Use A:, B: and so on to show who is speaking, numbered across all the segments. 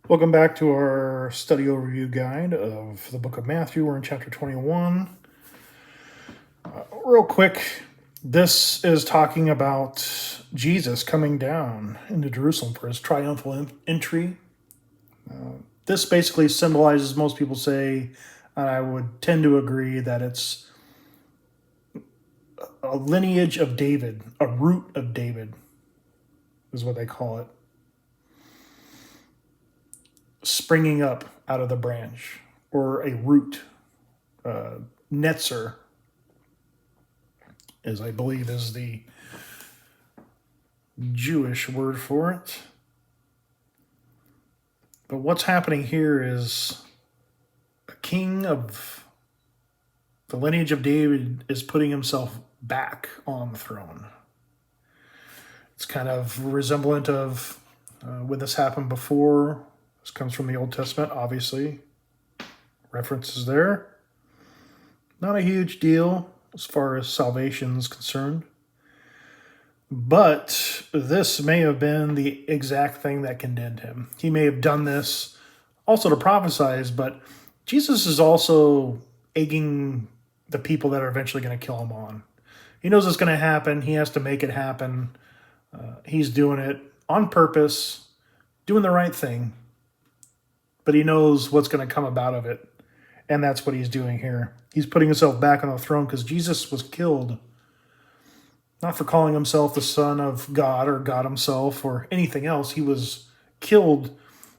A: Welcome back to our study overview guide of the book of Matthew. We're in chapter 21. Real quick, this is talking about Jesus coming down into Jerusalem for his triumphal entry. This basically symbolizes, most people say, and I would tend to agree, that it's a lineage of David, a root of David, is what they call it, springing up out of the branch, or a root. Netzer, as I believe is the Jewish word for it. But what's happening here is a king of the lineage of David is putting himself back on the throne. It's kind of resemblant of when this happened before. This comes from the Old Testament, obviously. References there. Not a huge deal as far as salvation is concerned. But this may have been the exact thing that condemned him. He may have done this also to prophesize, but Jesus is also egging the people that are eventually going to kill him on. He knows it's going to happen. He has to make it happen. He's doing it on purpose, doing the right thing, but he knows what's going to come about of it. And that's what he's doing here. He's putting himself back on the throne because Jesus was killed, not for calling himself the Son of God or God himself or anything else. He was killed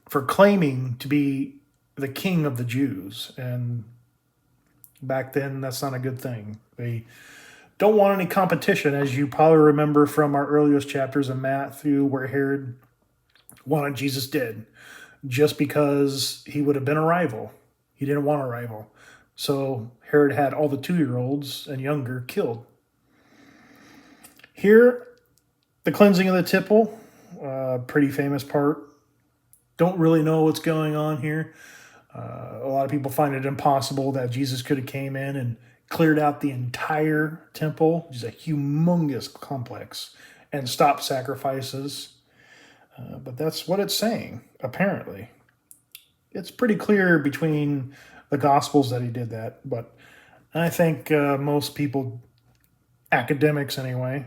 A: for claiming to be the king of the Jews. And back then, that's not a good thing. They don't want any competition, as you probably remember from our earliest chapters in Matthew, where Herod wanted Jesus dead just because he would have been a rival. He didn't want a rival. So Herod had all the 2-year-olds and younger killed. Here, the cleansing of the temple, pretty famous part. Don't really know what's going on here. A lot of people find it impossible that Jesus could have came in and cleared out the entire temple, which is a humongous complex, and stopped sacrifices. But that's what it's saying, apparently. It's pretty clear between the Gospels that he did that, but I think most people, academics anyway,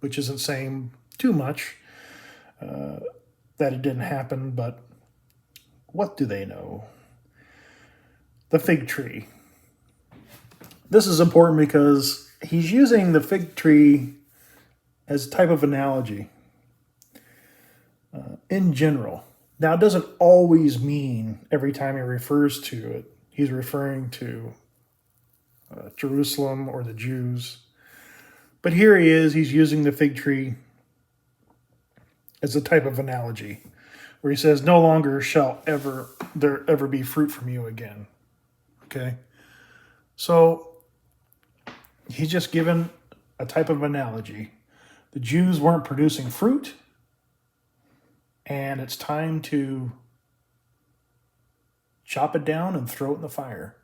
A: which isn't saying too much, that it didn't happen, but what do they know? The fig tree. This is important because he's using the fig tree as a type of analogy in general. Now, it doesn't always mean every time he refers to it, he's referring to Jerusalem or the Jews. But here he is, he's using the fig tree as a type of analogy, where he says, no longer shall there ever be fruit from you again. Okay? So, he's just given a type of analogy. The Jews weren't producing fruit, and it's time to chop it down and throw it in the fire.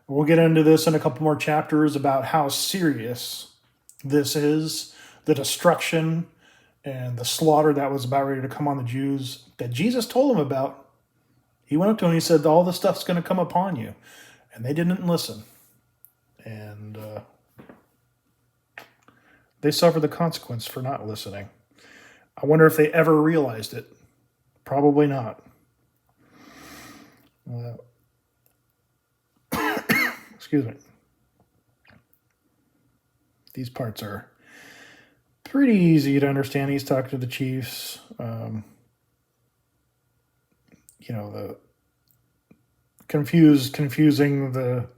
A: We'll get into this in a couple more chapters about how serious this is, the destruction and the slaughter that was about ready to come on the Jews that Jesus told them about. He went up to them and he said, all this stuff's going to come upon you. And they didn't listen. And they suffered the consequence for not listening. I wonder if they ever realized it. Probably not. Excuse me. These parts are pretty easy to understand. He's talking to the chiefs. The confusing the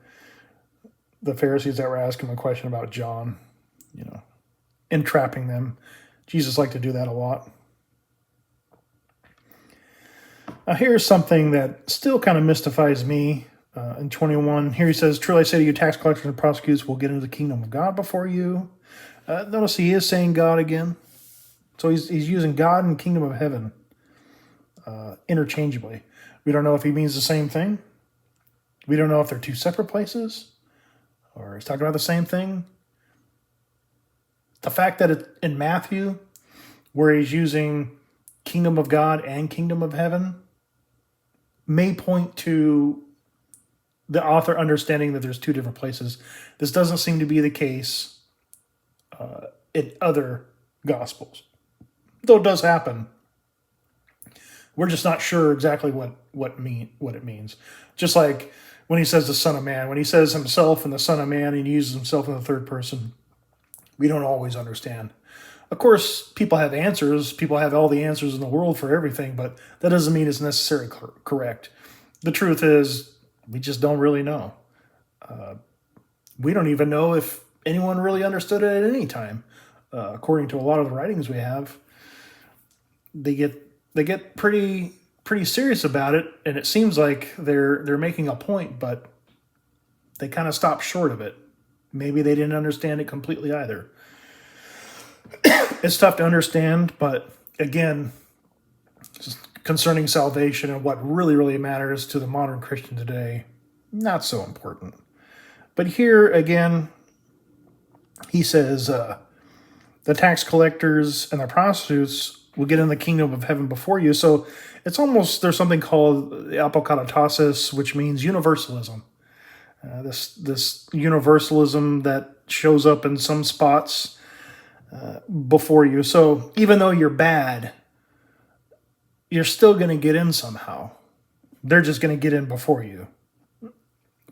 A: Pharisees that were asking him a question about John, entrapping them. Jesus liked to do that a lot. Now, here's something that still kind of mystifies me. In 21, here he says, truly I say to you, tax collectors and prosecutors will get into the kingdom of God before you. Notice he is saying God again. So he's using God and kingdom of heaven interchangeably. We don't know if he means the same thing. We don't know if they're two separate places, or he's talking about the same thing. The fact that in Matthew, where he's using kingdom of God and kingdom of heaven, may point to the author understanding that there's two different places. This doesn't seem to be the case in other Gospels, though it does happen. We're just not sure exactly what it means. Just like when he says the Son of Man, when he says himself and the Son of Man, and he uses himself in the third person, we don't always understand. Of course, people have answers. People have all the answers in the world for everything, but that doesn't mean it's necessarily correct. The truth is, we just don't really know. We don't even know if anyone really understood it at any time. According to a lot of the writings we have, they get pretty serious about it, and it seems like they're making a point, but they kind of stop short of it. Maybe they didn't understand it completely either. It's tough to understand, but again, concerning salvation and what really matters to the modern Christian today, not so important. But here again, he says the tax collectors and the prostitutes will get in the kingdom of heaven before you. So it's almost, there's something called apokatastasis, which means universalism. This universalism that shows up in some spots before you. So even though you're bad, you're still going to get in somehow. They're just going to get in before you.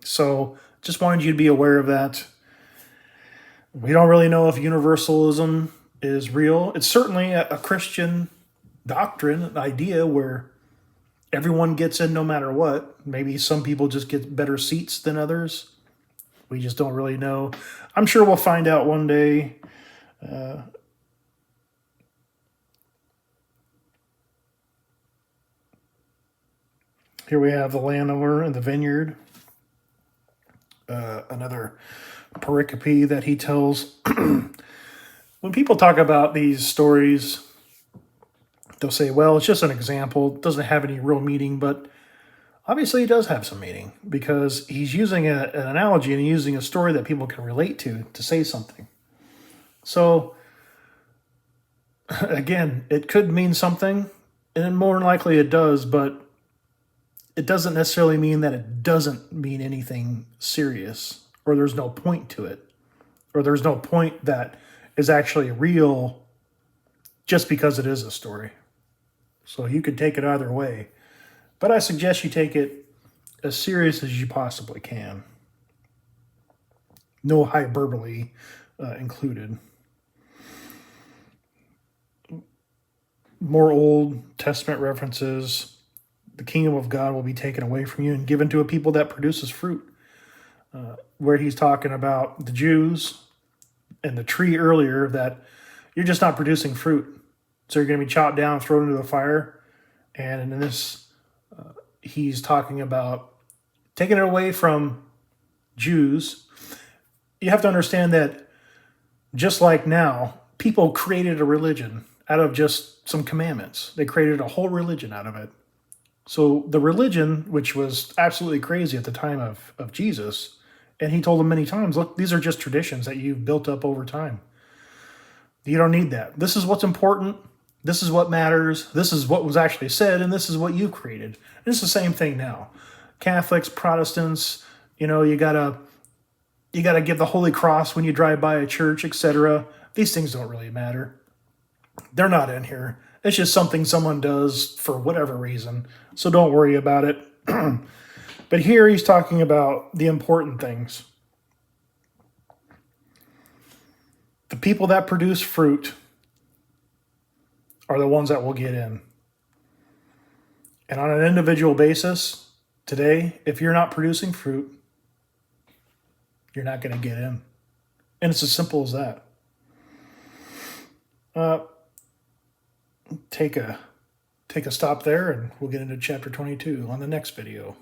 A: So just wanted you to be aware of that. We don't really know if universalism is real. It's certainly a Christian doctrine, an idea where everyone gets in no matter what. Maybe some people just get better seats than others. We just don't really know. I'm sure we'll find out one day. Here we have the landowner in the vineyard. Another pericope that he tells. When people talk about these stories, they'll say, well, it's just an example. It doesn't have any real meaning, but obviously it does have some meaning because he's using an analogy and using a story that people can relate to say something. So, again, it could mean something, and more than likely it does, but it doesn't necessarily mean that it doesn't mean anything serious, or there's no point to it, or there's no point that is actually real just because it is a story. So you could take it either way. But I suggest you take it as serious as you possibly can. No hyperbole included. More Old Testament references. The kingdom of God will be taken away from you and given to a people that produces fruit. Where he's talking about the Jews and the tree earlier, that you're just not producing fruit. So you're going to be chopped down, thrown into the fire. And in this, he's talking about taking it away from Jews. You have to understand that just like now, people created a religion out of just some commandments. They created a whole religion out of it. So the religion, which was absolutely crazy at the time of Jesus, and he told them many times, look, these are just traditions that you've built up over time. You don't need that. This is what's important. This is what matters. This is what was actually said, and this is what you created. And it's the same thing now. Catholics, Protestants, you gotta give the Holy Cross when you drive by a church, etc. These things don't really matter. They're not in here. It's just something someone does for whatever reason. So don't worry about it. But here he's talking about the important things. The people that produce fruit are the ones that will get in. And on an individual basis, today, if you're not producing fruit, you're not going to get in. And it's as simple as that. Take a stop there, and we'll get into chapter 22 on the next video.